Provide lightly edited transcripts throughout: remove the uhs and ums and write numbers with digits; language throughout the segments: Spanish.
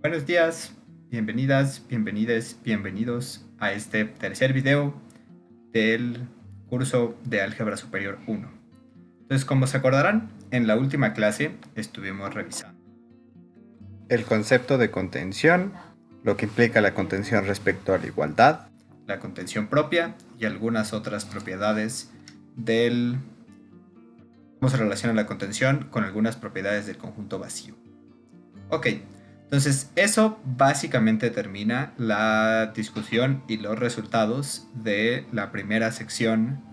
Buenos días, bienvenidas, bienvenides, bienvenidos a este tercer video del curso de Álgebra Superior 1. Entonces, como se acordarán, en la última clase estuvimos revisando el concepto de contención, lo que implica la contención respecto a la igualdad, la contención propia y algunas otras propiedades del... cómo se relaciona la contención con algunas propiedades del conjunto vacío. Ok, entonces eso básicamente termina la discusión y los resultados de la primera sección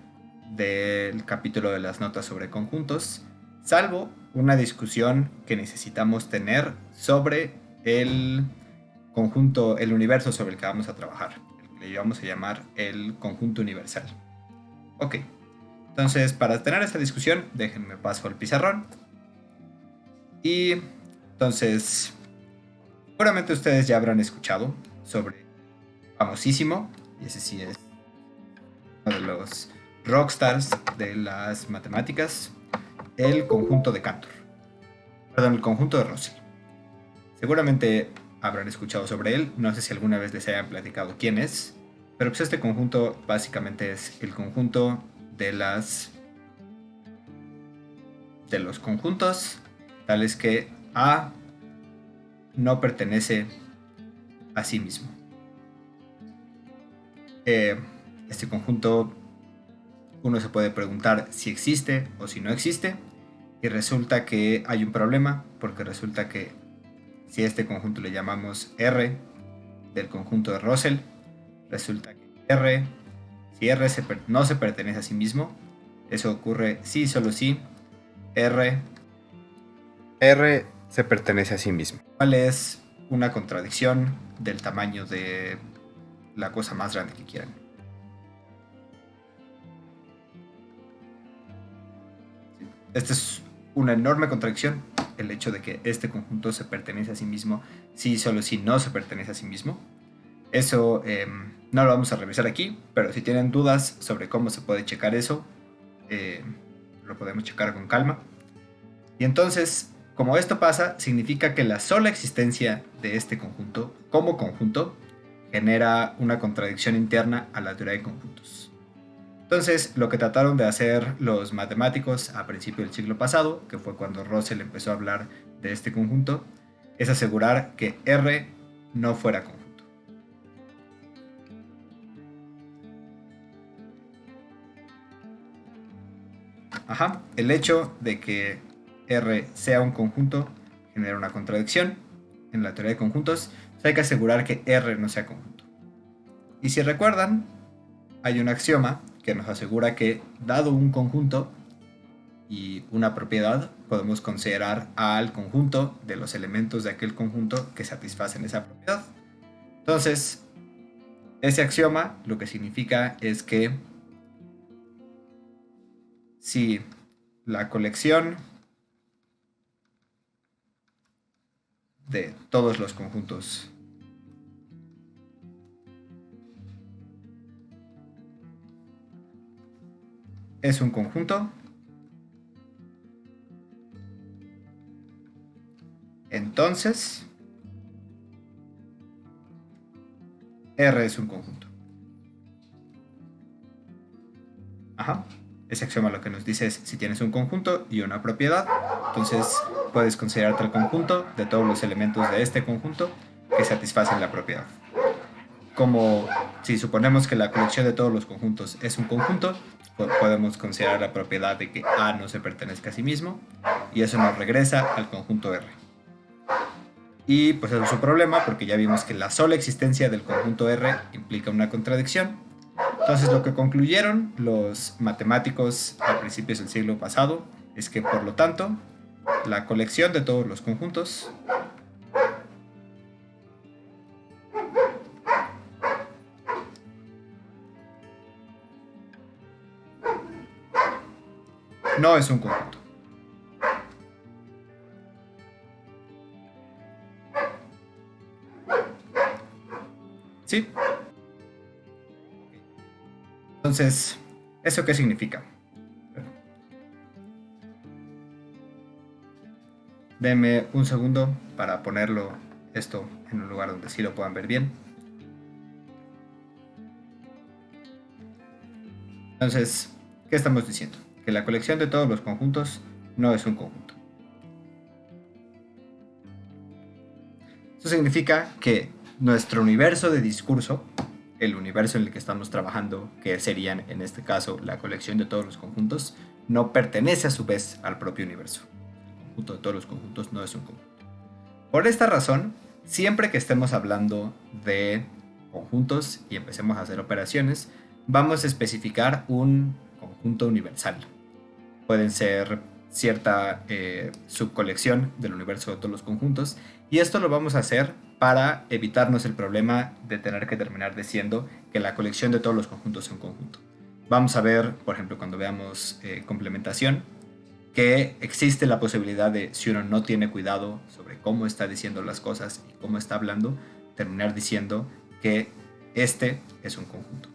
del capítulo de las notas sobre conjuntos, salvo una discusión que necesitamos tener sobre el conjunto, el universo sobre el que vamos a trabajar, el que le vamos a llamar el conjunto universal. Ok, entonces para tener esta discusión, déjenme paso al pizarrón. Y entonces, seguramente ustedes ya habrán escuchado sobre el famosísimo, y ese sí es uno de los rockstars de las matemáticas, el conjunto de Cantor. Perdón, el conjunto de Russell. Seguramente habrán escuchado sobre él, no sé si alguna vez les hayan platicado quién es, pero pues este conjunto básicamente es el conjunto de los conjuntos tales que A no pertenece a sí mismo. Este conjunto uno se puede preguntar si existe o si no existe, y resulta que hay un problema, porque resulta que si a este conjunto le llamamos R del conjunto de Russell, resulta que si R no se pertenece a sí mismo, eso ocurre si solo si R se pertenece a sí mismo. ¿Cuál es una contradicción del tamaño de la cosa más grande que quieran? Esta es una enorme contradicción, el hecho de que este conjunto se pertenece a sí mismo si solo si no se pertenece a sí mismo. Eso no lo vamos a revisar aquí, pero si tienen dudas sobre cómo se puede checar eso, lo podemos checar con calma. Y entonces, como esto pasa, significa que la sola existencia de este conjunto como conjunto genera una contradicción interna a la teoría de conjuntos. Entonces, lo que trataron de hacer los matemáticos a principios del siglo pasado, que fue cuando Russell empezó a hablar de este conjunto, es asegurar que R no fuera conjunto. El hecho de que R sea un conjunto genera una contradicción en la teoría de conjuntos, entonces hay que asegurar que R no sea conjunto. Y si recuerdan, hay un axioma que nos asegura que, dado un conjunto y una propiedad, podemos considerar al conjunto de los elementos de aquel conjunto que satisfacen esa propiedad. Entonces, ese axioma lo que significa es que si la colección de todos los conjuntos es un conjunto, entonces R es un conjunto. Ese axioma lo que nos dice es, si tienes un conjunto y una propiedad, entonces puedes considerarte el conjunto de todos los elementos de este conjunto que satisfacen la propiedad. Como si suponemos que la colección de todos los conjuntos es un conjunto, podemos considerar la propiedad de que A no se pertenezca a sí mismo, y eso nos regresa al conjunto R. Y pues eso es un problema, porque ya vimos que la sola existencia del conjunto R implica una contradicción. Entonces lo que concluyeron los matemáticos a principios del siglo pasado es que, por lo tanto, la colección de todos los conjuntos no es un conjunto. ¿Sí? Entonces, ¿eso qué significa? Denme un segundo para ponerlo esto en un lugar donde sí lo puedan ver bien. Entonces, ¿qué estamos diciendo? Que la colección de todos los conjuntos no es un conjunto. Eso significa que nuestro universo de discurso, el universo en el que estamos trabajando, que serían en este caso la colección de todos los conjuntos, no pertenece a su vez al propio universo. El conjunto de todos los conjuntos no es un conjunto. Por esta razón, siempre que estemos hablando de conjuntos y empecemos a hacer operaciones, vamos a especificar un conjunto universal. Pueden ser cierta subcolección del universo de todos los conjuntos, y esto lo vamos a hacer para evitarnos el problema de tener que terminar diciendo que la colección de todos los conjuntos es un conjunto. Vamos a ver, por ejemplo, cuando veamos complementación, que existe la posibilidad de, si uno no tiene cuidado sobre cómo está diciendo las cosas y cómo está hablando, terminar diciendo que este es un conjunto.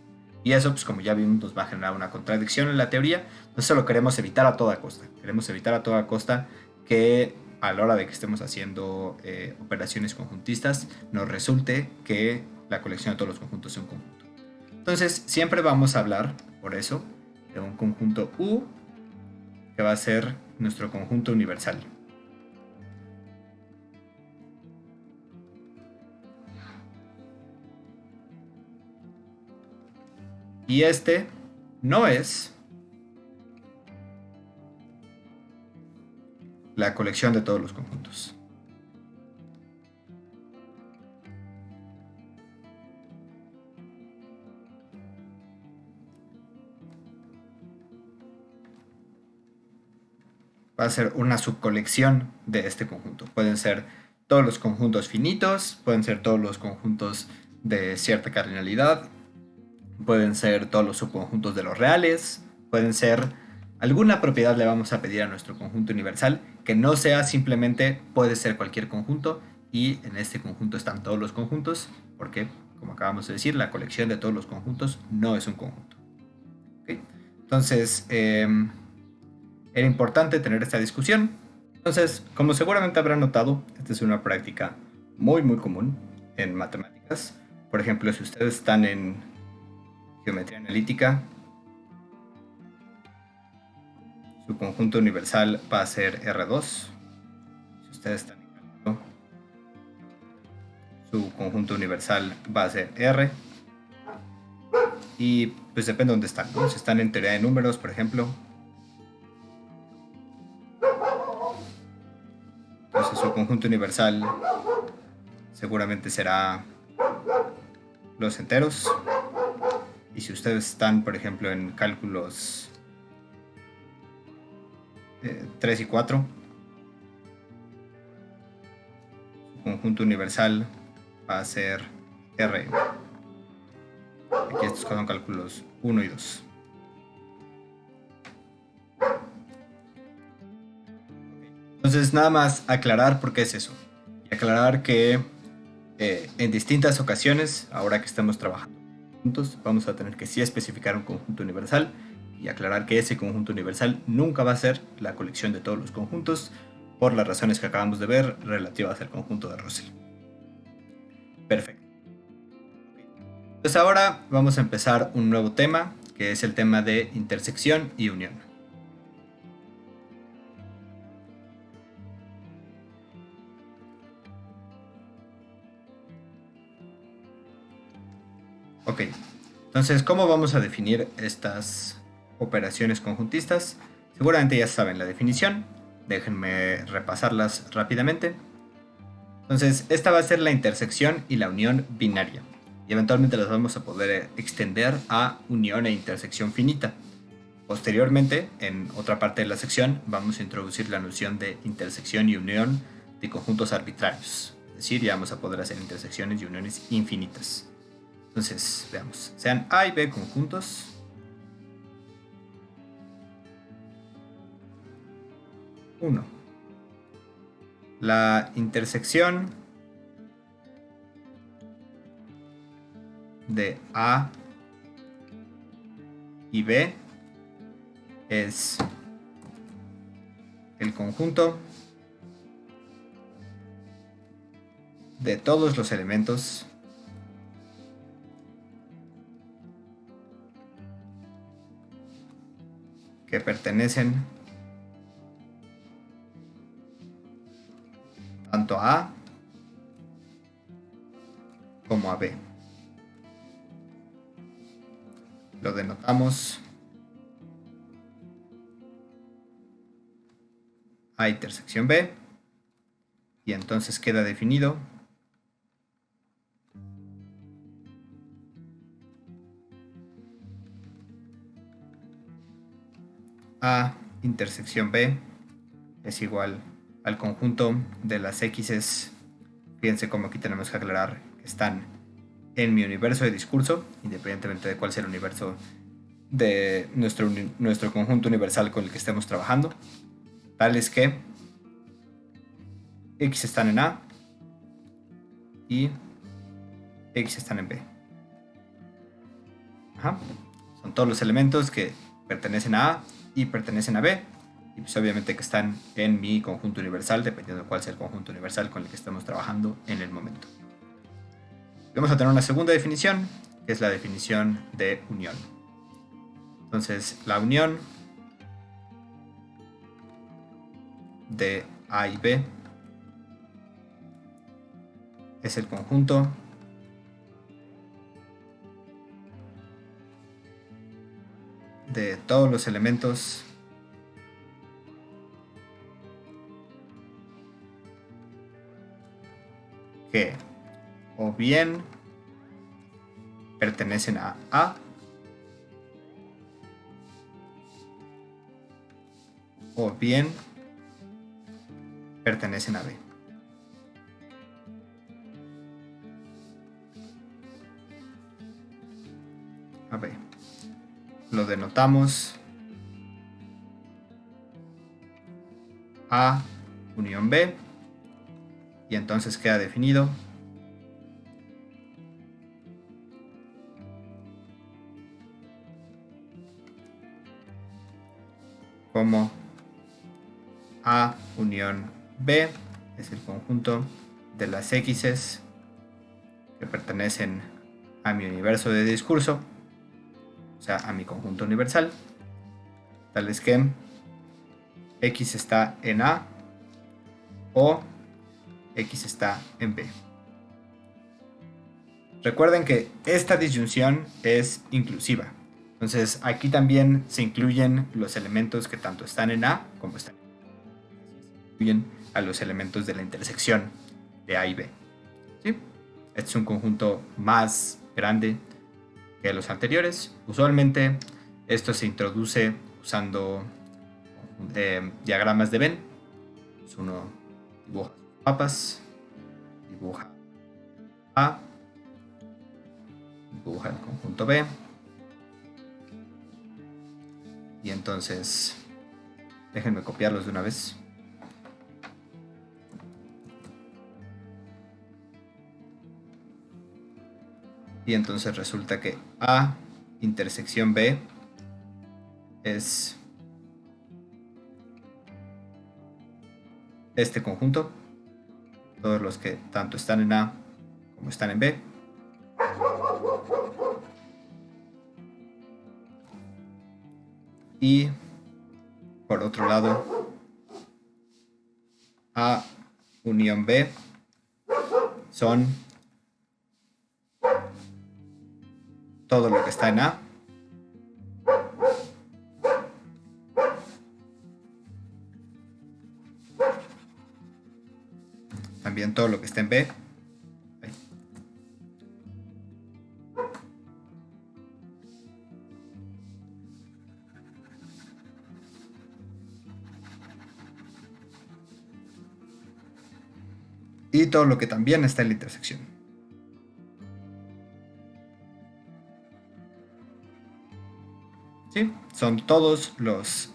Y eso, pues como ya vimos, nos va a generar una contradicción en la teoría. Entonces eso lo queremos evitar a toda costa. Queremos evitar a toda costa que a la hora de que estemos haciendo operaciones conjuntistas nos resulte que la colección de todos los conjuntos es un conjunto. Entonces siempre vamos a hablar, por eso, de un conjunto U que va a ser nuestro conjunto universal. Y este no es la colección de todos los conjuntos. Va a ser una subcolección de este conjunto. Pueden ser todos los conjuntos finitos, pueden ser todos los conjuntos de cierta cardinalidad, pueden ser todos los subconjuntos de los reales, pueden ser alguna propiedad le vamos a pedir a nuestro conjunto universal que no sea simplemente puede ser cualquier conjunto y en este conjunto están todos los conjuntos porque, como acabamos de decir, la colección de todos los conjuntos no es un conjunto. ¿Okay? Entonces, era importante tener esta discusión. Entonces, como seguramente habrán notado, esta es una práctica muy común en matemáticas. Por ejemplo, si ustedes están en geometría analítica, su conjunto universal va a ser R2. Si ustedes están en cálculo, su conjunto universal va a ser R. Y pues depende de dónde están, ¿no? Si están en teoría de números, por ejemplo, entonces su conjunto universal seguramente será los enteros. Y si ustedes están, por ejemplo, en cálculos 3 y 4, su conjunto universal va a ser R. Aquí estos son cálculos 1 y 2. Entonces, nada más aclarar por qué es eso. Y aclarar que en distintas ocasiones, ahora que estamos trabajando juntos, vamos a tener que sí especificar un conjunto universal y aclarar que ese conjunto universal nunca va a ser la colección de todos los conjuntos por las razones que acabamos de ver relativas al conjunto de Russell. Perfecto. Entonces ahora vamos a empezar un nuevo tema, que es el tema de intersección y unión. Ok, entonces, ¿cómo vamos a definir estas operaciones conjuntistas? Seguramente ya saben la definición, déjenme repasarlas rápidamente. Entonces, esta va a ser la intersección y la unión binaria. Y eventualmente las vamos a poder extender a unión e intersección finita. Posteriormente, en otra parte de la sección, vamos a introducir la noción de intersección y unión de conjuntos arbitrarios. Es decir, ya vamos a poder hacer intersecciones y uniones infinitas. Entonces, veamos. Sean A y B conjuntos. Uno. La intersección de A y B es el conjunto de todos los elementos que pertenecen tanto a A como a B. Lo denotamos A intersección B y entonces queda definido A intersección B es igual al conjunto de las x's. Fíjense cómo aquí tenemos que aclarar que están en mi universo de discurso, independientemente de cuál sea el universo de nuestro conjunto universal con el que estemos trabajando, tales que x están en A y x están en B. Son todos los elementos que pertenecen a A y pertenecen a B, y pues obviamente que están en mi conjunto universal, dependiendo de cuál sea el conjunto universal con el que estemos trabajando en el momento. Vamos a tener una segunda definición, que es la definición de unión. Entonces, la unión de A y B es el conjunto de todos los elementos que o bien pertenecen a A o bien pertenecen a B. A B. Lo denotamos A unión B y entonces queda definido como A unión B es el conjunto de las x's que pertenecen a mi universo de discurso, o sea, a mi conjunto universal, tales que x está en A o x está en B. Recuerden que esta disyunción es inclusiva. Entonces aquí también se incluyen los elementos que tanto están en A como están en B. Se incluyen a los elementos de la intersección de A y B. ¿Sí? Este es un conjunto más grande que los anteriores. Usualmente esto se introduce usando diagramas de Venn. Uno dibuja mapas, dibuja A, dibuja el conjunto B y entonces déjenme copiarlos de una vez. Y entonces resulta que A intersección B es este conjunto, todos los que tanto están en A como están en B. Y por otro lado, A unión B son todo lo que está en A también todo lo que está en B. Y todo lo que también está en la intersección. ¿Sí? Son todos los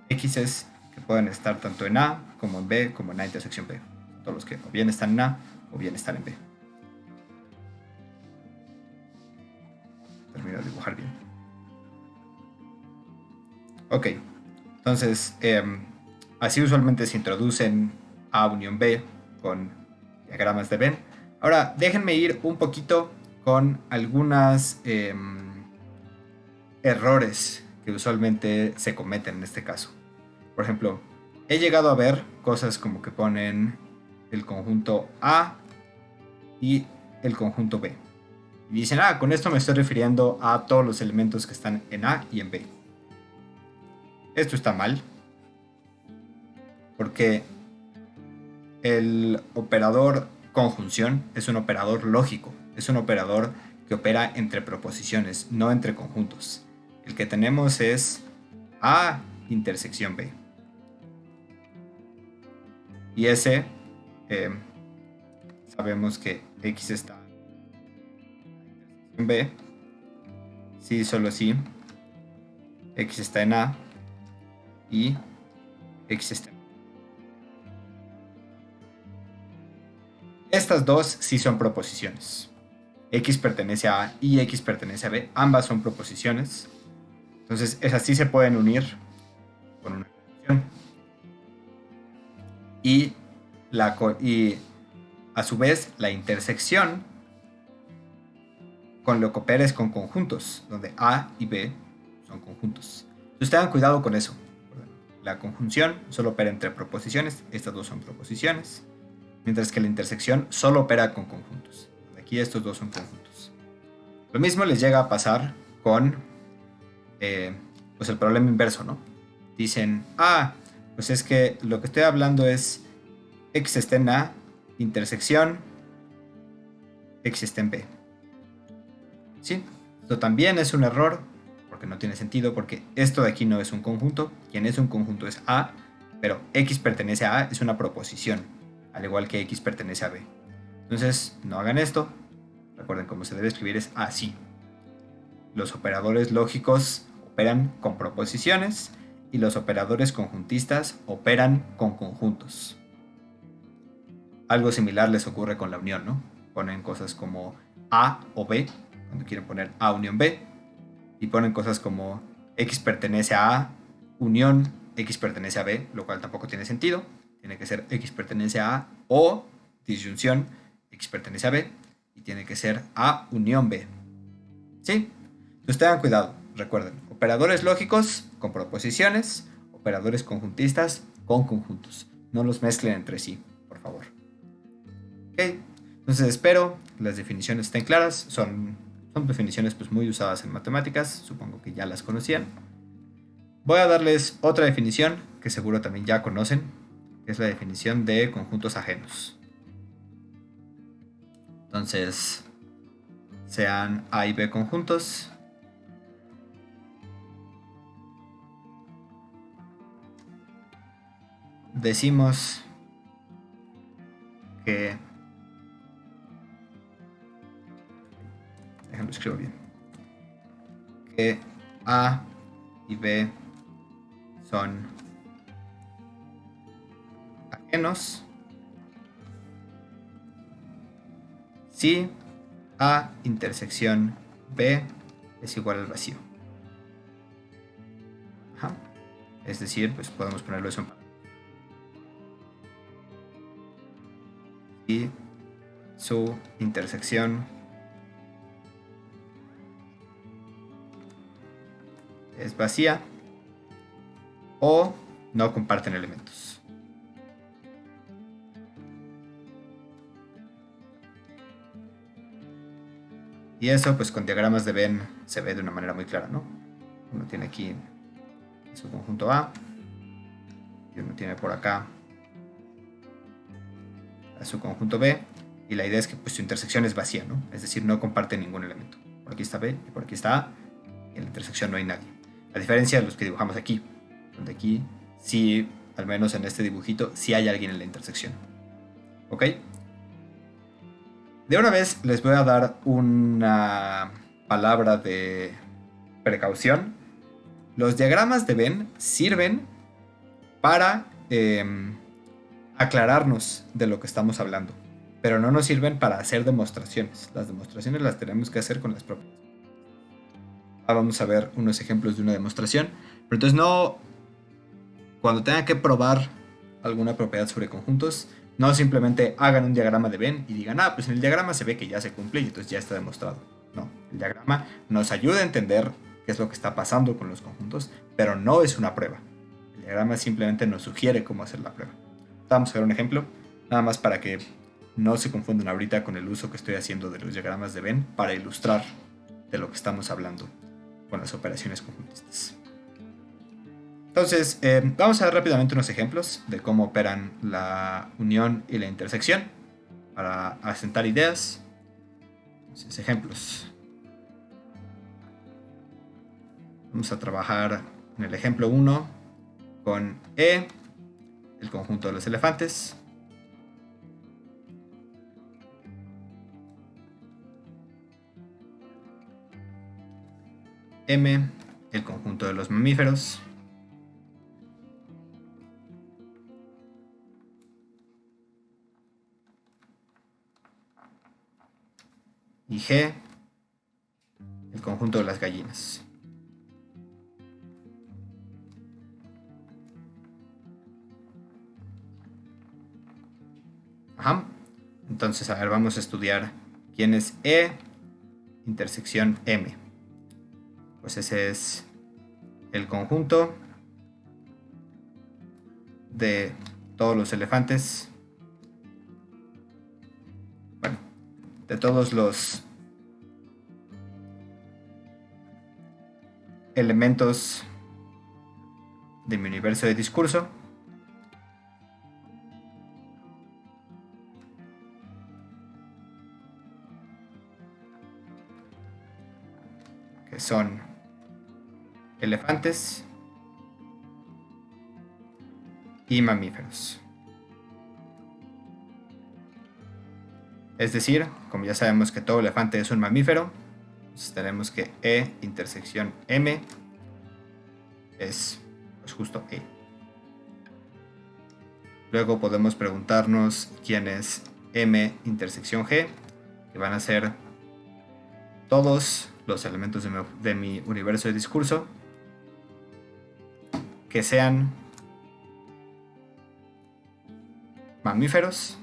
x's que pueden estar tanto en A como en B como en A intersección B. Todos los que o bien están en A o bien están en B. Termino de dibujar bien. Ok, entonces así usualmente se introducen A unión B con diagramas de Venn. Ahora, déjenme ir un poquito con algunas errores que usualmente se cometen en este caso. Por ejemplo, he llegado a ver cosas como que ponen el conjunto A y el conjunto B. Y dicen, con esto me estoy refiriendo a todos los elementos que están en A y en B. Esto está mal, porque el operador conjunción es un operador lógico, es un operador que opera entre proposiciones, no entre conjuntos. El que tenemos es A intersección B. Y ese sabemos que X está en B, si solo si X está en A y X está en B. Estas dos sí son proposiciones. X pertenece a A y X pertenece a B, ambas son proposiciones. Entonces esas sí se pueden unir con una conjunción. Y a su vez la intersección con lo que opera es con conjuntos, donde A y B son conjuntos. Entonces tengan cuidado con eso. La conjunción solo opera entre proposiciones, estas dos son proposiciones, mientras que la intersección solo opera con conjuntos. Aquí estos dos son conjuntos. Lo mismo les llega a pasar con pues el problema inverso, ¿no? Dicen, pues es que lo que estoy hablando es X está en A, intersección, X está en B. ¿Sí? Esto también es un error, porque no tiene sentido, porque esto de aquí no es un conjunto, quien es un conjunto es A, pero X pertenece a A es una proposición, al igual que X pertenece a B. Entonces, no hagan esto, recuerden cómo se debe escribir es así. Los operadores lógicos operan con proposiciones y los operadores conjuntistas operan con conjuntos. Algo similar les ocurre con la unión, ¿no? Ponen cosas como A o B, cuando quieren poner A unión B, y ponen cosas como X pertenece a A, unión X pertenece a B, lo cual tampoco tiene sentido. Tiene que ser X pertenece a A o disyunción X pertenece a B, y tiene que ser A unión B. ¿Sí? Entonces tengan cuidado, recuerden, operadores lógicos con proposiciones, operadores conjuntistas con conjuntos. No los mezclen entre sí, por favor. Ok, entonces espero las definiciones estén claras. Son definiciones pues muy usadas en matemáticas, supongo que ya las conocían. Voy a darles otra definición que seguro también ya conocen, que es la definición de conjuntos ajenos. Entonces, sean A y B conjuntos, decimos que, déjenlo escribo bien, que A y B son ajenos si A intersección B es igual al vacío. Ajá. Es decir, pues podemos ponerlo eso en y su intersección es vacía o no comparten elementos. Y eso pues con diagramas de Venn se ve de una manera muy clara, ¿no? Uno tiene aquí su conjunto A y uno tiene por acá a su conjunto B, y la idea es que pues su intersección es vacía, ¿no? Es decir, no comparte ningún elemento. Por aquí está B y por aquí está A, y en la intersección no hay nadie. A diferencia de los que dibujamos aquí, donde aquí sí, al menos en este dibujito, sí hay alguien en la intersección. ¿Ok? De una vez les voy a dar una palabra de precaución. Los diagramas de Venn sirven para aclararnos de lo que estamos hablando, pero no nos sirven para hacer demostraciones. Las demostraciones las tenemos que hacer con las propiedades. Ahora vamos a ver unos ejemplos de una demostración, pero entonces no, cuando tengan que probar alguna propiedad sobre conjuntos, No simplemente hagan un diagrama de Venn y digan, pues en el diagrama se ve que ya se cumple y entonces ya está demostrado. No, el diagrama nos ayuda a entender qué es lo que está pasando con los conjuntos, pero no es una prueba. El diagrama simplemente nos sugiere cómo hacer la prueba. Vamos a ver un ejemplo, nada más para que no se confundan ahorita con el uso que estoy haciendo de los diagramas de Venn para ilustrar de lo que estamos hablando con las operaciones conjuntistas. Entonces, vamos a ver rápidamente unos ejemplos de cómo operan la unión y la intersección para asentar ideas. Entonces, ejemplos. Vamos a trabajar en el ejemplo 1 con E, el conjunto de los elefantes. M, el conjunto de los mamíferos. Y G, el conjunto de las gallinas. Ajá. Entonces, a ver, vamos a estudiar quién es E intersección M. Pues ese es el conjunto de todos los elefantes. Bueno, de todos los elementos de mi universo de discurso. Que son elefantes y mamíferos. Es decir, como ya sabemos que todo elefante es un mamífero, pues tenemos que E intersección M es pues justo E. Luego podemos preguntarnos quién es M intersección G, que van a ser todos los elementos de mi universo de discurso que sean mamíferos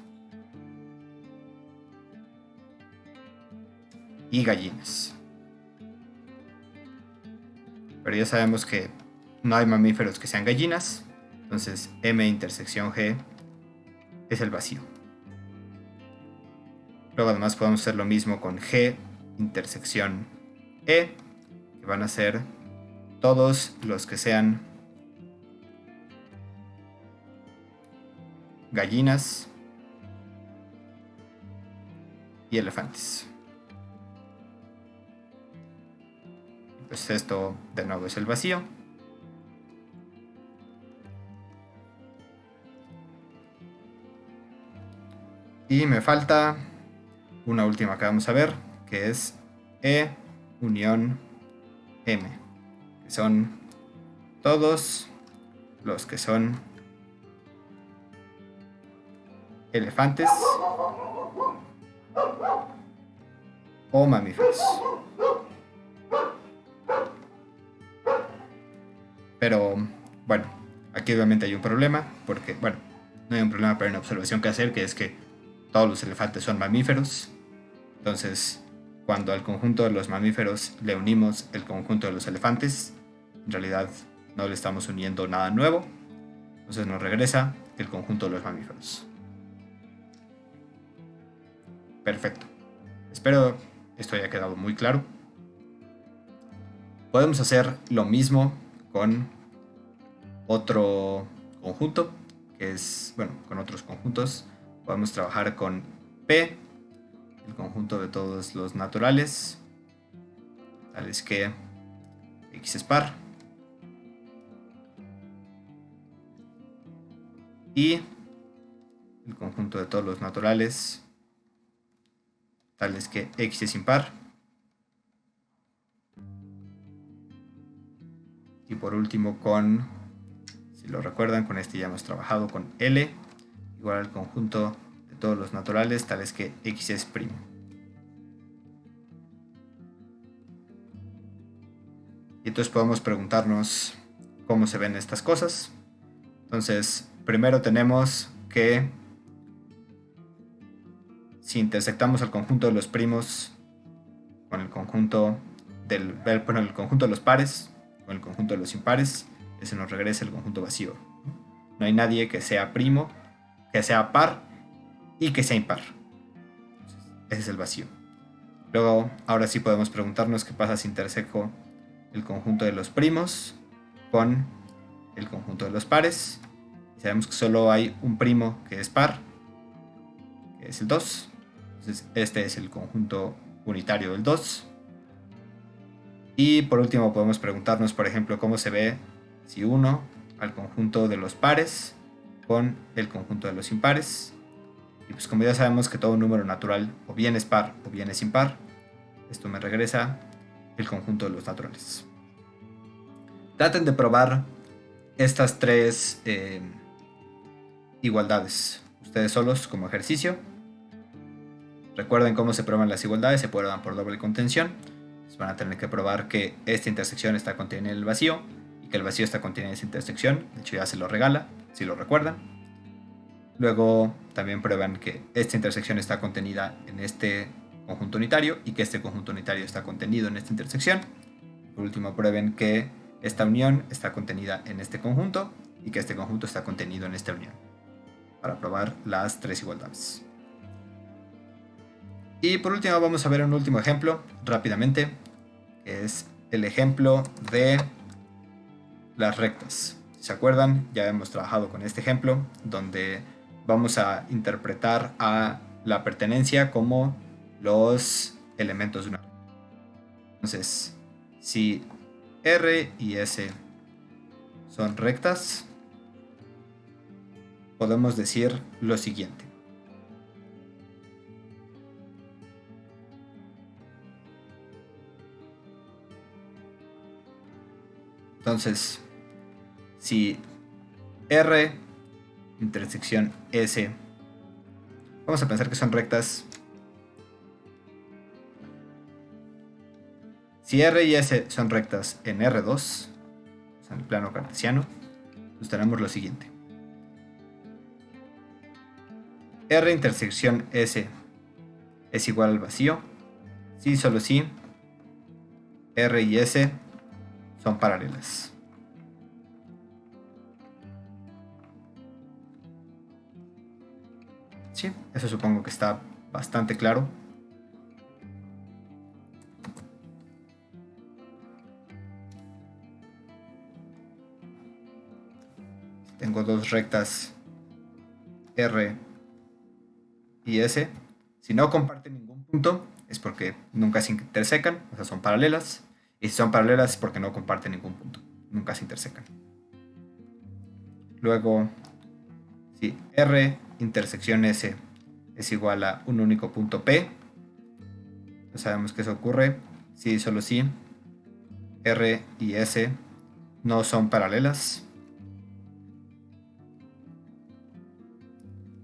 y gallinas. Pero ya sabemos que no hay mamíferos que sean gallinas, entonces M intersección G es el vacío. Luego además podemos hacer lo mismo con G intersección E, que van a ser todos los que sean gallinas y elefantes. Pues esto de nuevo es el vacío. Y me falta una última que vamos a ver, que es E unión M, que son todos los que son elefantes o mamíferos. Pero bueno, aquí obviamente hay un problema, porque bueno, no hay un problema, pero hay una observación que hacer, que es que todos los elefantes son mamíferos. Entonces, cuando al conjunto de los mamíferos le unimos el conjunto de los elefantes, en realidad no le estamos uniendo nada nuevo. Entonces nos regresa el conjunto de los mamíferos. Perfecto. Espero esto haya quedado muy claro. Podemos hacer lo mismo con otro conjunto, que es, bueno, con otros conjuntos. Podemos trabajar con P, el conjunto de todos los naturales, tales que X es par, y el conjunto de todos los naturales, tales que X es impar. Y por último con, si lo recuerdan, con este ya hemos trabajado con L, igual al conjunto de todos los naturales, tales que X es primo. Y entonces podemos preguntarnos cómo se ven estas cosas. Entonces, primero tenemos que si intersectamos el conjunto de los primos con el conjunto el conjunto de los pares con el conjunto de los impares, ese nos regresa el conjunto vacío. No hay nadie que sea primo, que sea par y que sea impar. Entonces, ese es el vacío. Luego, ahora sí podemos preguntarnos qué pasa si interseco el conjunto de los primos con el conjunto de los pares. Y sabemos que solo hay un primo que es par, que es el 2. Entonces, este es el conjunto unitario del 2. Y por último podemos preguntarnos, por ejemplo, cómo se ve si uno al conjunto de los pares con el conjunto de los impares. Y pues como ya sabemos que todo número natural o bien es par o bien es impar, esto me regresa el conjunto de los naturales. Traten de probar estas tres igualdades ustedes solos como ejercicio. Recuerden cómo se prueban las igualdades, se prueban por doble contención. Van a tener que probar que esta intersección está contenida en el vacío y que el vacío está contenido en esa intersección. De hecho ya se lo regala, si lo recuerdan. Luego también prueban que esta intersección está contenida en este conjunto unitario y que este conjunto unitario está contenido en esta intersección. Por último prueben que esta unión está contenida en este conjunto y que este conjunto está contenido en esta unión, para probar las tres igualdades. Y por último vamos a ver un último ejemplo rápidamente, que es el ejemplo de las rectas. Si se acuerdan, ya hemos trabajado con este ejemplo donde vamos a interpretar a la pertenencia como los elementos de una recta. Entonces, si R y S son rectas, podemos decir lo siguiente. Entonces, si R intersección S, vamos a pensar que son rectas. Si R y S son rectas en R2, o sea, en el plano cartesiano, pues tenemos lo siguiente. R intersección S es igual al vacío si solo si R y S son paralelas. Sí, eso supongo que está bastante claro. Tengo dos rectas R y S. Si no comparten ningún punto, es porque nunca se intersecan, o sea, son paralelas. Y si son paralelas es porque no comparten ningún punto, nunca se intersecan. Luego, si R intersección S es igual a un único punto P, pues sabemos que eso ocurre si y solo si R y S no son paralelas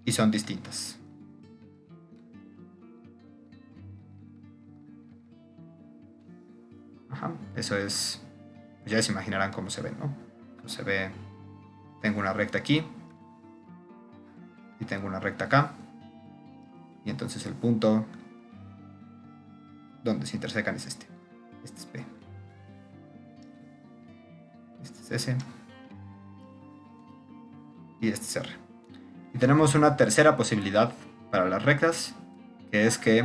y son distintas. Ajá, eso es, pues ya se imaginarán cómo se ve, ¿no? Pues se ve, tengo una recta aquí y tengo una recta acá, y entonces el punto donde se intersecan es este es P, este es S y este es R. Y tenemos una tercera posibilidad para las rectas, que es que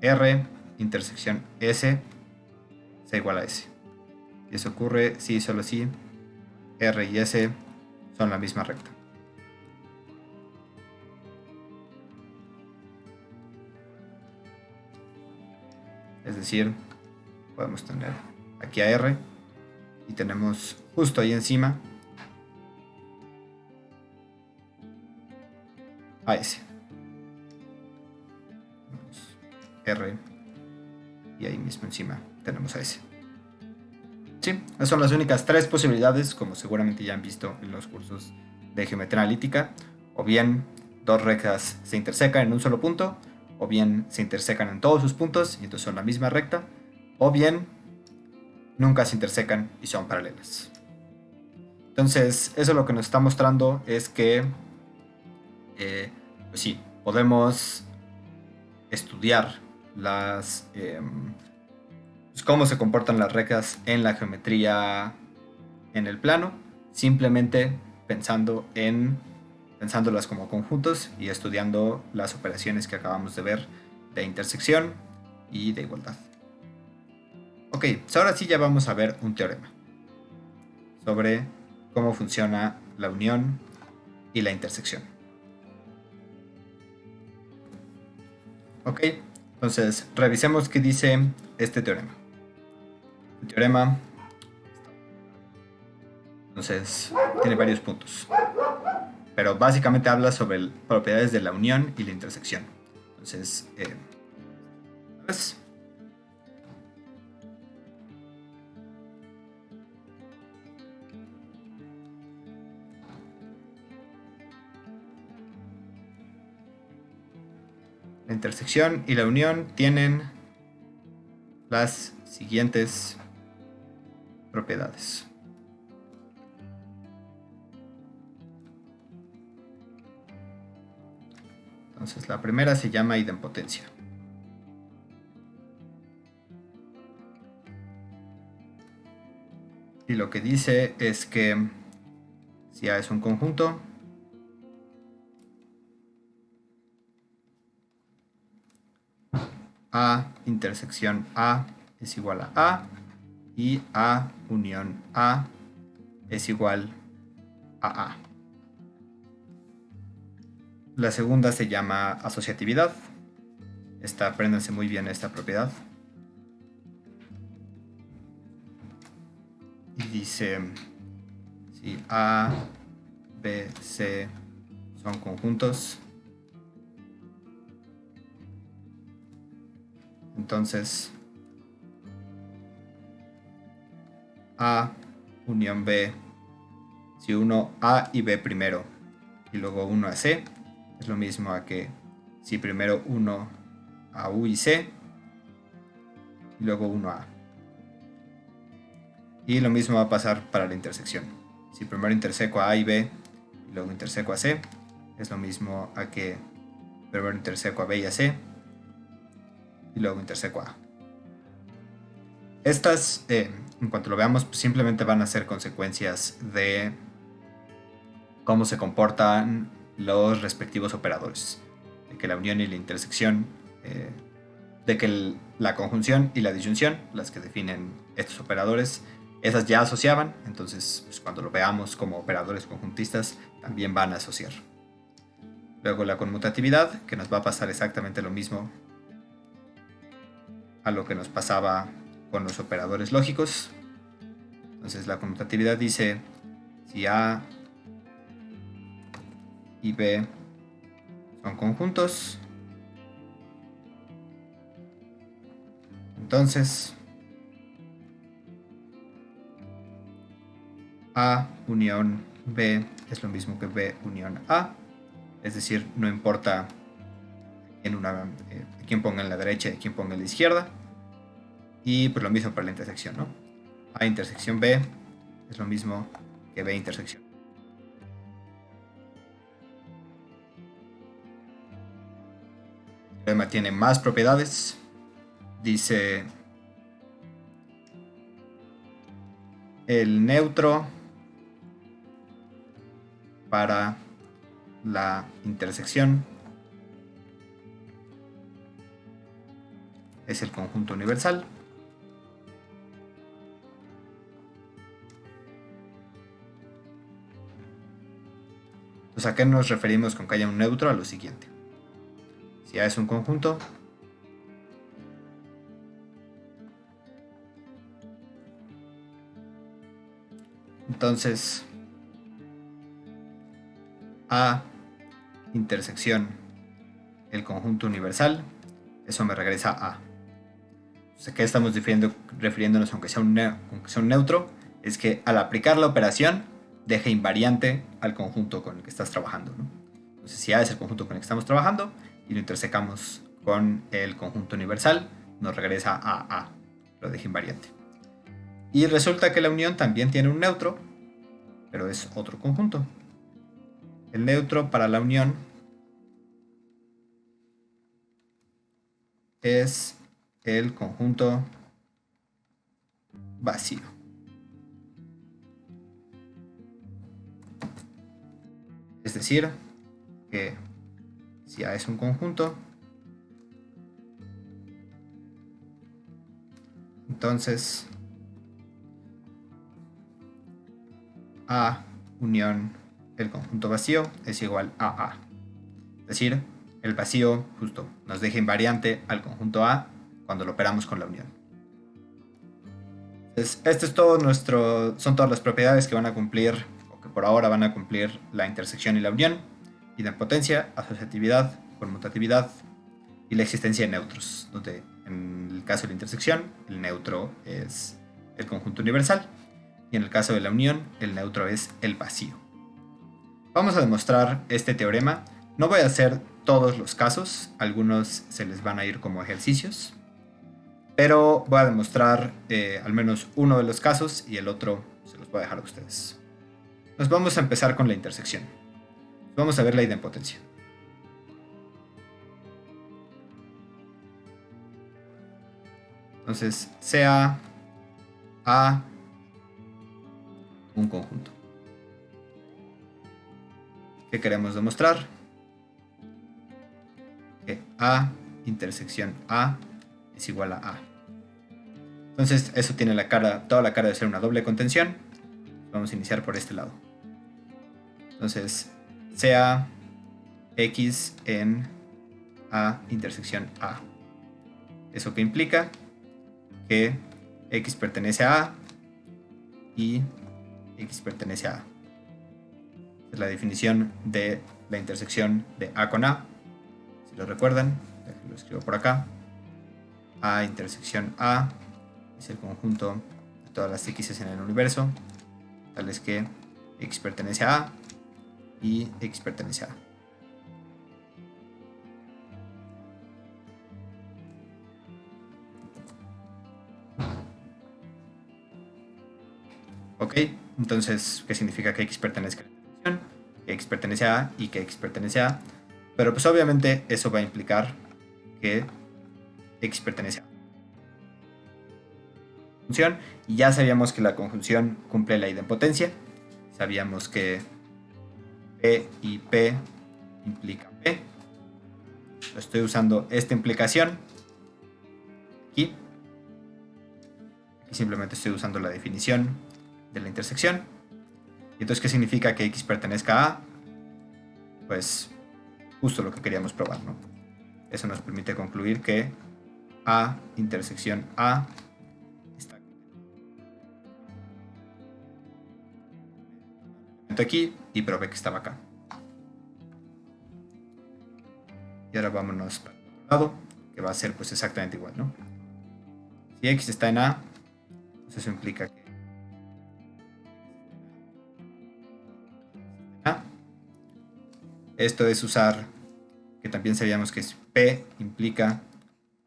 R intersección S sea igual a S. Y eso ocurre si y solo si R y S son la misma recta. Es decir, podemos tener aquí a R y tenemos justo ahí encima a S. R y ahí mismo encima tenemos a S. Sí, esas son las únicas tres posibilidades, como seguramente ya han visto en los cursos de geometría analítica. O bien dos rectas se intersecan en un solo punto, o bien se intersecan en todos sus puntos y entonces son la misma recta, o bien nunca se intersecan y son paralelas. Entonces, eso lo que nos está mostrando es que pues sí, podemos estudiar pues cómo se comportan las rectas en la geometría en el plano, simplemente pensándolas como conjuntos y estudiando las operaciones que acabamos de ver de intersección y de igualdad. Ok, pues ahora sí ya vamos a ver un teorema sobre cómo funciona la unión y la intersección. Ok, entonces revisemos qué dice este teorema. El teorema, entonces, tiene varios puntos, pero básicamente habla sobre propiedades de la unión y la intersección. Entonces, pues, la intersección y la unión tienen las siguientes propiedades. Entonces, la primera se llama idempotencia. Y lo que dice es que si A es un conjunto, A intersección A es igual a A y A unión A es igual a A. La segunda se llama asociatividad. Apréndanse muy bien esta propiedad. Y dice, si A, B, C son conjuntos, entonces A unión B, si uno A y B primero y luego uno a C, es lo mismo a que si primero uno a U y C y luego uno a A. Y lo mismo va a pasar para la intersección. Si primero interseco a A y B y luego interseco a C, es lo mismo a que primero interseco a B y a C y luego interseco a A. Estas, en cuanto lo veamos, pues simplemente van a ser consecuencias de cómo se comportan los respectivos operadores. De que la unión y la intersección, de que la conjunción y la disyunción, las que definen estos operadores, esas ya asociaban, entonces pues cuando lo veamos como operadores conjuntistas, también van a asociar. Luego la conmutatividad, que nos va a pasar exactamente lo mismo a lo que nos pasaba con los operadores lógicos. Entonces la conmutatividad dice, si A y B son conjuntos, entonces A unión B es lo mismo que B unión A, es decir, no importa quién ponga en la derecha y quién ponga en la izquierda, y pues lo mismo para la intersección, ¿no? A intersección B es lo mismo que B intersección. El teorema tiene más propiedades, dice el neutro para la intersección es el conjunto universal. Entonces, ¿a qué nos referimos con que haya un neutro? A lo siguiente. Si A es un conjunto, entonces A intersección el conjunto universal, eso me regresa a A. Entonces, ¿a qué estamos refiriéndonos aunque sea un neutro? Es que al aplicar la operación deja invariante al conjunto con el que estás trabajando, ¿no? Entonces, si A es el conjunto con el que estamos trabajando y lo intersecamos con el conjunto universal, nos regresa a A, lo deja invariante. Y resulta que la unión también tiene un neutro, pero es otro conjunto. El neutro para la unión es el conjunto vacío. Es decir, que si A es un conjunto, entonces A unión el conjunto vacío es igual a A. Es decir, el vacío justo nos deja invariante al conjunto A cuando lo operamos con la unión. Entonces, esto es todo son todas las propiedades que van a cumplir, o que por ahora van a cumplir, la intersección y la unión: idempotencia, asociatividad, conmutatividad y la existencia de neutros, donde en el caso de la intersección el neutro es el conjunto universal y en el caso de la unión el neutro es el vacío. Vamos a demostrar este teorema. No voy a hacer todos los casos, algunos se les van a ir como ejercicios, pero voy a demostrar al menos uno de los casos y el otro se los voy a dejar a ustedes. Nos vamos a empezar con la intersección. Vamos a ver la idempotencia. Entonces, sea A un conjunto. ¿Qué queremos demostrar? Que A intersección A es igual a A. Entonces, eso tiene toda la cara de ser una doble contención. Vamos a iniciar por este lado. Entonces, sea X en A intersección A. ¿Eso qué implica? Que X pertenece a A y X pertenece a A. Es la definición de la intersección de A con A. Si lo recuerdan, lo escribo por acá. A intersección A es el conjunto de todas las X en el universo, tales que X pertenece a A y X pertenece a A. Ok, entonces, ¿qué significa que X pertenezca a la intersección? Que X pertenece a A y que X pertenece a A. Pero pues obviamente eso va a implicar que X pertenece a A. Conjunción, y ya sabíamos que la conjunción cumple la idempotencia. Sabíamos que P y P implican P. Estoy usando esta implicación aquí. Aquí simplemente estoy usando la definición de la intersección. ¿Y entonces qué significa que X pertenezca a A? Pues justo lo que queríamos probar, ¿no? Eso nos permite concluir que A intersección A está aquí y probé que estaba acá. Y ahora vámonos para el otro lado, que va a ser pues exactamente igual, ¿no? Si X está en A, pues eso implica que A. Esto es usar, que también sabíamos que es P implica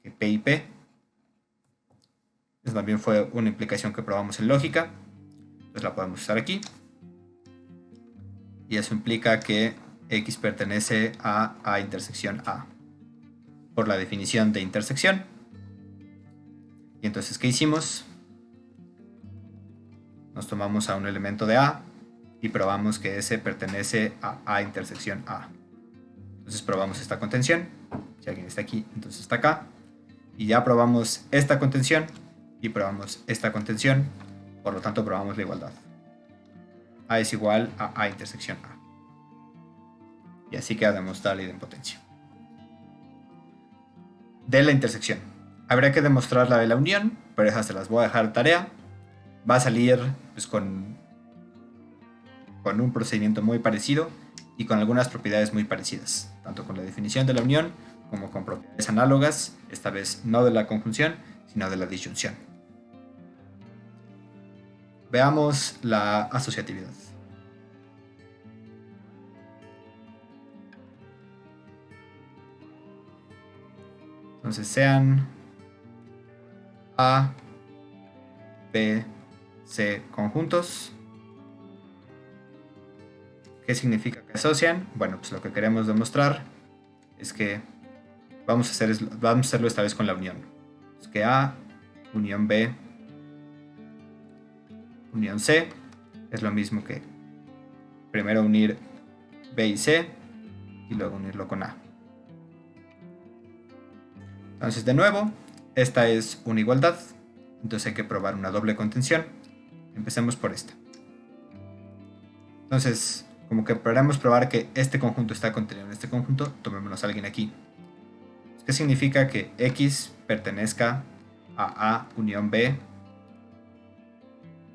que P y P. Eso también fue una implicación que probamos en lógica. Entonces la podemos usar aquí. Y eso implica que X pertenece a A intersección A, por la definición de intersección. Y entonces, ¿qué hicimos? Nos tomamos a un elemento de A y probamos que ese pertenece a A intersección A. Entonces probamos esta contención. Si alguien está aquí, entonces está acá. Y ya probamos esta contención y probamos esta contención. Por lo tanto, probamos la igualdad. A es igual a A intersección A. Y así queda demostrada la idempotencia. De la intersección. Habría que demostrar la de la unión, pero esas se las voy a dejar de tarea. Va a salir pues, con un procedimiento muy parecido y con algunas propiedades muy parecidas, tanto con la definición de la unión como con propiedades análogas, esta vez no de la conjunción, sino de la disyunción. Veamos la asociatividad. Entonces sean A, B, C conjuntos. ¿Qué significa que asocian? Bueno, pues lo que queremos demostrar es que vamos a hacerlo esta vez con la unión. Es que A, unión B, unión C, es lo mismo que primero unir B y C y luego unirlo con A. Entonces, de nuevo, esta es una igualdad, entonces hay que probar una doble contención. Empecemos por esta. Entonces, como que podemos probar que este conjunto está contenido en este conjunto, tomémonos a alguien aquí. ¿Qué significa que X pertenezca a A unión B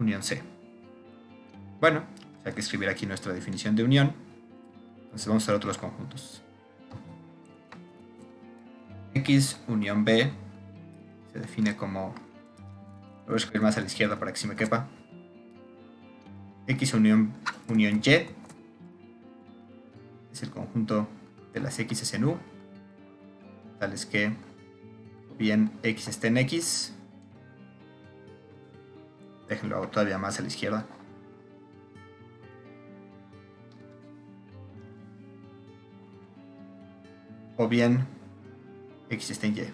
unión C? Bueno, hay que escribir aquí nuestra definición de unión. Entonces vamos a hacer otros conjuntos. X unión B se define como... Lo voy a escribir más a la izquierda para que se me quepa. X unión Y es el conjunto de las X en U, tales que bien X esté en X. Déjenlo todavía más a la izquierda. O bien X esté en Y.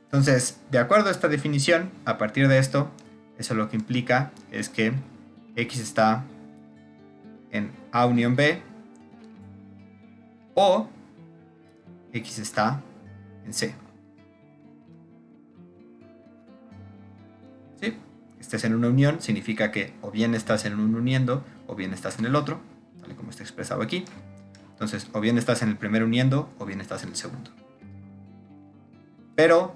Entonces, de acuerdo a esta definición, a partir de esto, eso lo que implica es que X está en A unión B o X está en C. ¿Sí? Estés en una unión significa que o bien estás en un uniendo o bien estás en el otro, tal como está expresado aquí. Entonces, o bien estás en el primer uniendo o bien estás en el segundo. Pero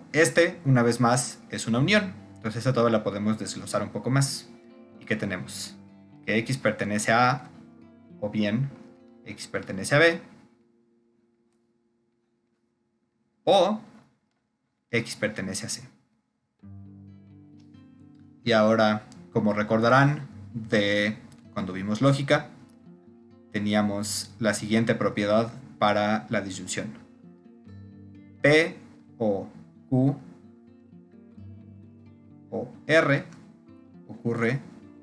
una vez más, es una unión. Entonces esta todavía la podemos desglosar un poco más. ¿Y qué tenemos? Que X pertenece a A, o bien X pertenece a B, o X pertenece a C. Y ahora, como recordarán de cuando vimos lógica, teníamos la siguiente propiedad para la disyunción. P o Q o R ocurre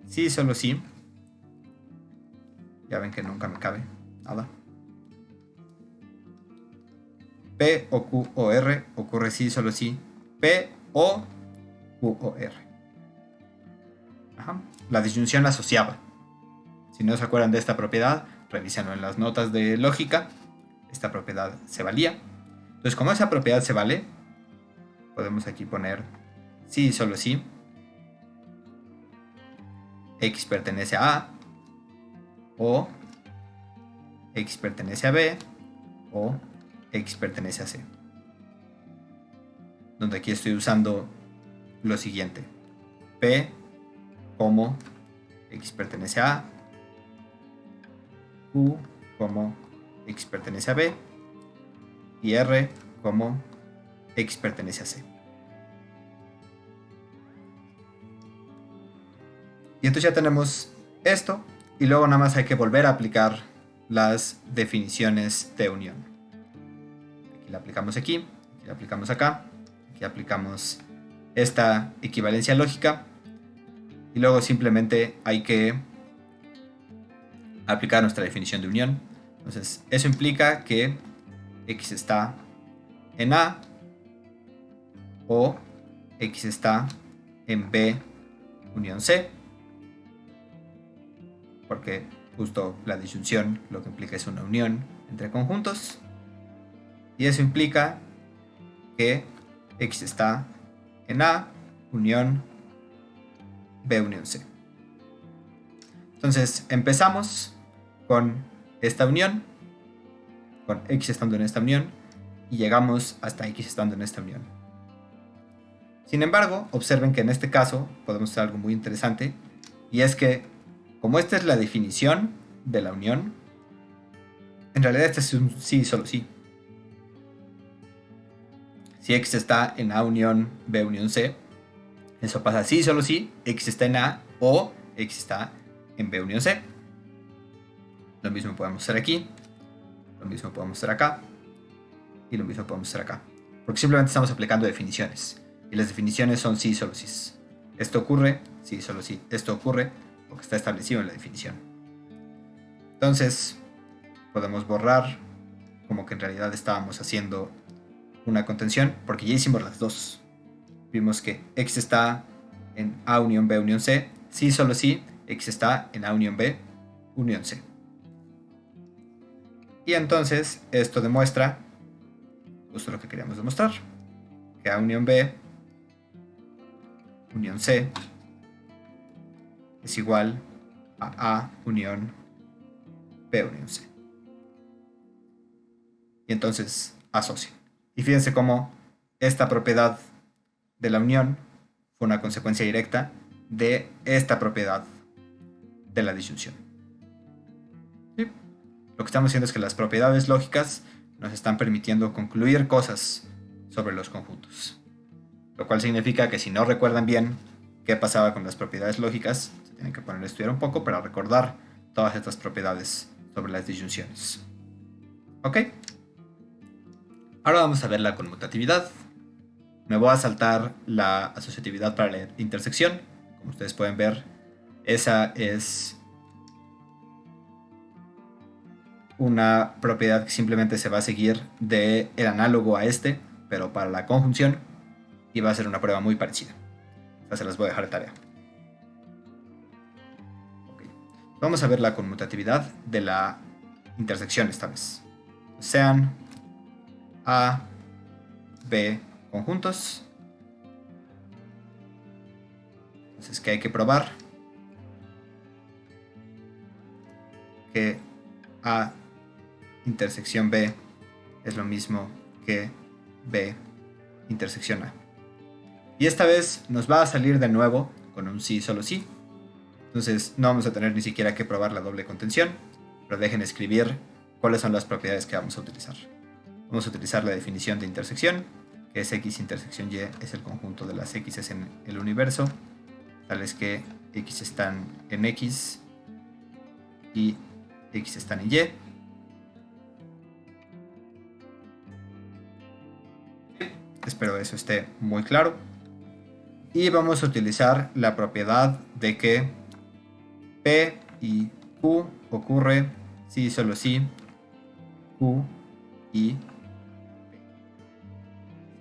si y solo si, ya ven que nunca me cabe nada, P o Q o R ocurre si y solo si P o Q o R. La disyunción asociada. Si no se acuerdan de esta propiedad, revísenlo en las notas de lógica. Esta propiedad se valía. Entonces, como esa propiedad se vale, podemos aquí poner si y solo si X pertenece a A, o X pertenece a B, o X pertenece a C. Donde aquí estoy usando lo siguiente. P como X pertenece a A, Q como X pertenece a B, y R como X pertenece a C. Y entonces ya tenemos esto, y luego nada más hay que volver a aplicar las definiciones de unión. Aquí la aplicamos aquí la aplicamos acá, aquí aplicamos esta equivalencia lógica, y luego simplemente hay que aplicar nuestra definición de unión. Entonces eso implica que X está en A, o X está en B unión C, porque justo la disyunción lo que implica es una unión entre conjuntos, y eso implica que X está en A unión B unión C. Entonces empezamos con esta unión, con X estando en esta unión, y llegamos hasta X estando en esta unión. Sin embargo, observen que en este caso podemos hacer algo muy interesante, y es que como esta es la definición de la unión, en realidad este es un sí y solo sí. Si X está en A unión B unión C, eso pasa sí y solo sí, X está en A o X está en B unión C. Lo mismo podemos hacer aquí, lo mismo podemos hacer acá, y lo mismo podemos hacer acá. Porque simplemente estamos aplicando definiciones. Y las definiciones son sí y solo sí. Esto ocurre, sí y solo sí. Esto ocurre porque está establecido en la definición. Entonces, podemos borrar como que en realidad estábamos haciendo una contención, porque ya hicimos las dos. Vimos que X está en A unión B unión C, sí, solo sí, X está en A unión B unión C. Y entonces esto demuestra justo lo que queríamos demostrar, que A unión B unión C es igual a A unión B unión C. Y entonces asocian. Y fíjense cómo esta propiedad de la unión fue una consecuencia directa de esta propiedad de la disyunción. ¿Sí? Lo que estamos haciendo es que las propiedades lógicas nos están permitiendo concluir cosas sobre los conjuntos. Lo cual significa que si no recuerdan bien qué pasaba con las propiedades lógicas, se tienen que poner a estudiar un poco para recordar todas estas propiedades sobre las disyunciones. ¿Ok? Ahora vamos a ver la conmutatividad. Me voy a saltar la asociatividad para la intersección. Como ustedes pueden ver, esa es una propiedad que simplemente se va a seguir del análogo a este, pero para la conjunción, y va a ser una prueba muy parecida. Estas se las voy a dejar de tarea. Okay. Vamos a ver la conmutatividad de la intersección esta vez. Sean A, B conjuntos. Entonces, ¿qué hay que probar? Que A intersección B es lo mismo que B intersección A. Y esta vez nos va a salir de nuevo con un sí, solo sí. Entonces no vamos a tener ni siquiera que probar la doble contención, pero dejen escribir cuáles son las propiedades que vamos a utilizar. Vamos a utilizar la definición de intersección, que es X intersección Y es el conjunto de las X en el universo, tales que X están en X y X están en Y. Espero eso esté muy claro. Y vamos a utilizar la propiedad de que P y Q ocurre si solo si Q y P.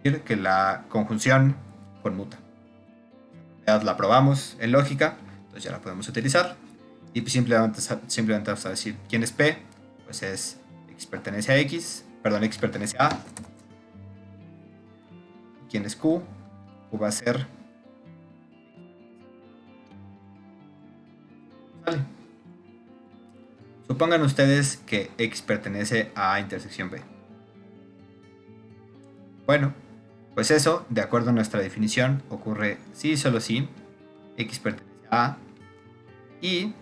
Es decir, que la conjunción conmuta. La probamos en lógica, entonces ya la podemos utilizar. Y simplemente vamos a decir quién es P, pues es X pertenece a X, perdón, X pertenece a A. ¿Quién es Q? Q va a ser... Vale. Supongan ustedes que X pertenece a A intersección B. Bueno, pues eso, de acuerdo a nuestra definición, ocurre si y solo si X pertenece a A y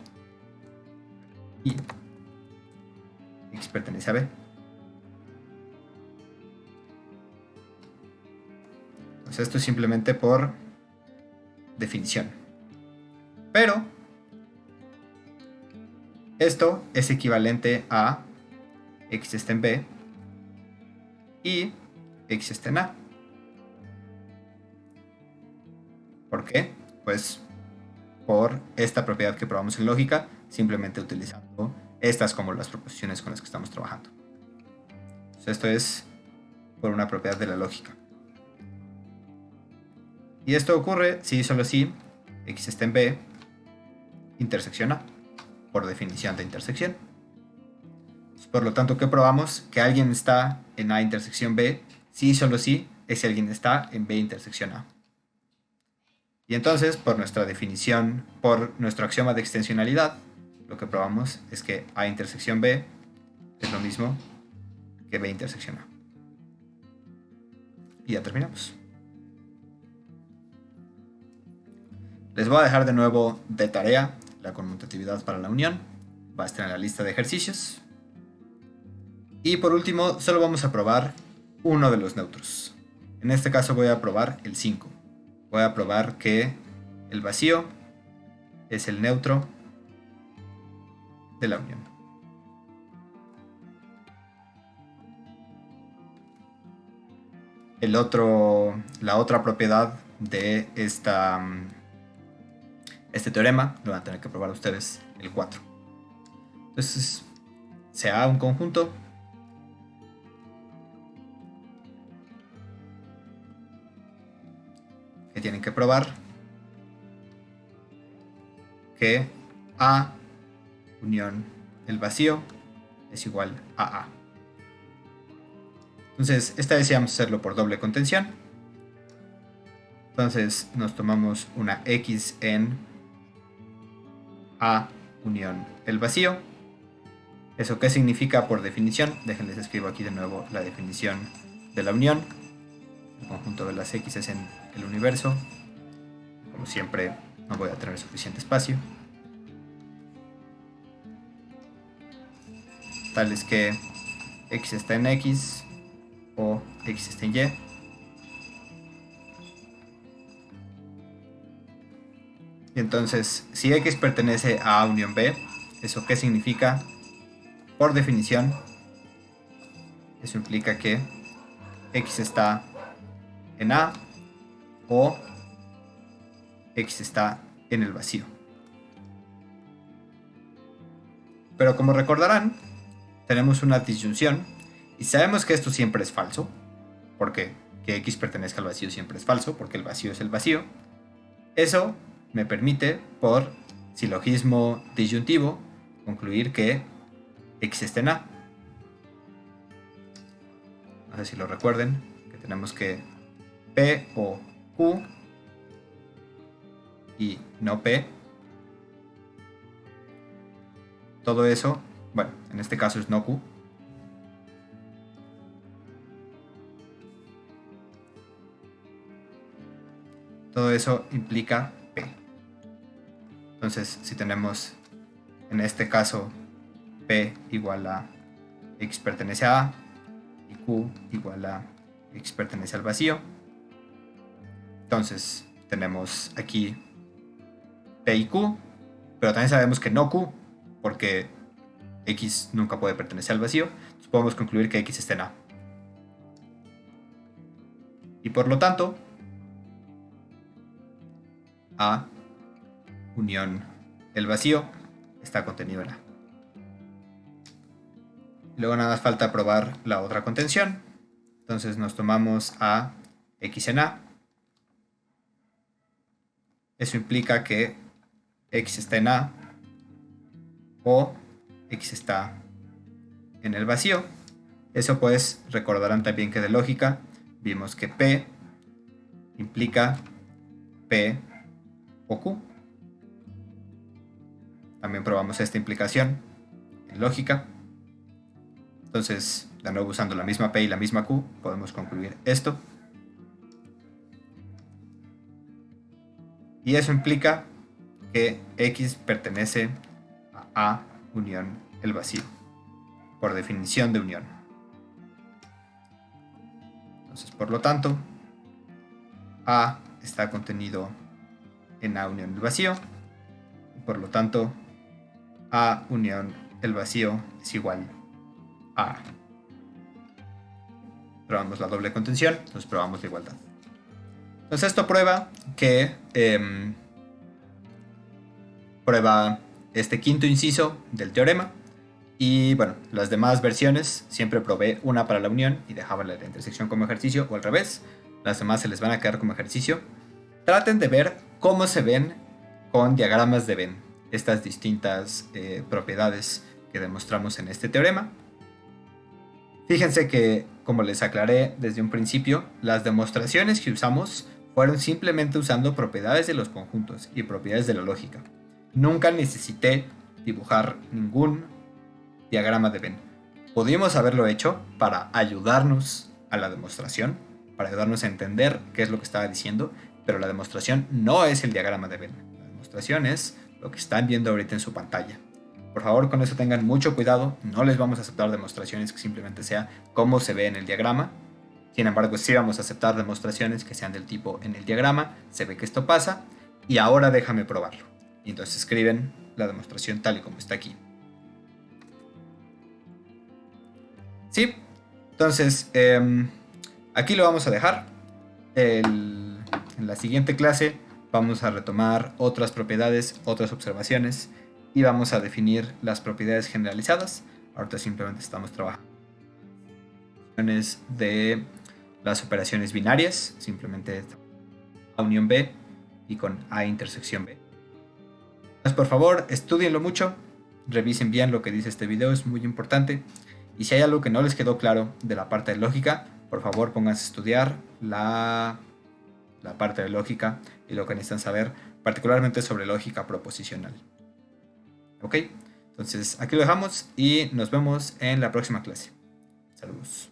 X pertenece a B. Pues esto es simplemente por definición. Pero esto es equivalente a X está en B y X está en A. ¿Por qué? Pues por esta propiedad que probamos en lógica, simplemente utilizando estas como las proposiciones con las que estamos trabajando. Entonces esto es por una propiedad de la lógica. Y esto ocurre si y solo si X está en B, intersección A, por definición de intersección. Por lo tanto, ¿qué probamos? Que alguien está en A intersección B, si y solo si ese alguien está en B intersección A. Y entonces, por nuestra definición, por nuestro axioma de extensionalidad, lo que probamos es que A intersección B es lo mismo que B intersección A. Y ya terminamos. Les voy a dejar de nuevo de tarea la conmutatividad para la unión. Va a estar en la lista de ejercicios. Y por último, solo vamos a probar uno de los neutros. En este caso voy a probar el 5. Voy a probar que el vacío es el neutro de la unión. La otra propiedad de este teorema lo van a tener que probar ustedes, el 4. Entonces, sea A un conjunto, que tienen que probar que A unión el vacío es igual a A. Entonces, esta vez vamos a hacerlo por doble contención. Entonces, nos tomamos una X en A unión el vacío. ¿Eso qué significa por definición? Déjenles escribo aquí de nuevo la definición de la unión. El conjunto de las X en el universo. Como siempre, no voy a tener suficiente espacio. Tal es que X está en X o X está en Y. Y entonces, si X pertenece a A unión B, ¿eso qué significa? Por definición, eso implica que X está en A o X está en el vacío. Pero como recordarán, tenemos una disyunción y sabemos que esto siempre es falso, porque que X pertenezca al vacío siempre es falso, porque el vacío es el vacío. Eso me permite, por silogismo disyuntivo, concluir que X está en A. No sé si lo recuerden, que tenemos que P o Q y no P. Todo eso, bueno, en este caso es no Q. Todo eso implica P. Entonces, si tenemos en este caso P igual a X pertenece a A y Q igual a X pertenece al vacío, entonces tenemos aquí P y Q, pero también sabemos que no Q, porque X nunca puede pertenecer al vacío, entonces podemos concluir que X está en A. Y por lo tanto, A unión el vacío está contenido en A. Luego nada más falta probar la otra contención. Entonces nos tomamos a X en A. Eso implica que X está en A o X está en el vacío. Eso pues recordarán también que de lógica vimos que P implica P o Q. También probamos esta implicación en lógica. Entonces, de nuevo usando la misma P y la misma Q, podemos concluir esto. Y eso implica que X pertenece a A unión el vacío, por definición de unión. Entonces, por lo tanto, A está contenido en A unión el vacío. Y por lo tanto, A unión el vacío es igual a A. Probamos la doble contención, entonces probamos la igualdad. Entonces esto prueba que prueba este quinto inciso del teorema. Y bueno, las demás versiones siempre probé una para la unión y dejaba la intersección como ejercicio, o al revés. Las demás se les van a quedar como ejercicio. Traten de ver cómo se ven con diagramas de Venn estas distintas propiedades que demostramos en este teorema. Fíjense que, como les aclaré desde un principio, las demostraciones que usamos fueron simplemente usando propiedades de los conjuntos y propiedades de la lógica. Nunca necesité dibujar ningún diagrama de Venn. Pudimos haberlo hecho para ayudarnos a la demostración, para ayudarnos a entender qué es lo que estaba diciendo, pero la demostración no es el diagrama de Venn. La demostración es lo que están viendo ahorita en su pantalla. Por favor, con eso tengan mucho cuidado. No les vamos a aceptar demostraciones que simplemente sea cómo se ve en el diagrama. Sin embargo, sí vamos a aceptar demostraciones que sean del tipo en el diagrama se ve que esto pasa y ahora déjame probarlo. Y entonces escriben la demostración tal y como está aquí. ¿Sí? Entonces, aquí lo vamos a dejar. En la siguiente clase vamos a retomar otras propiedades, otras observaciones y vamos a definir las propiedades generalizadas. Ahorita simplemente estamos trabajando de las operaciones binarias, simplemente A unión B y con A intersección B. Entonces, por favor, estudienlo mucho, revisen bien lo que dice este video, es muy importante. Y si hay algo que no les quedó claro de la parte de lógica, por favor pónganse a estudiar la parte de lógica y lo que necesitan saber, particularmente sobre lógica proposicional. ¿Ok? Entonces aquí lo dejamos y nos vemos en la próxima clase. Saludos.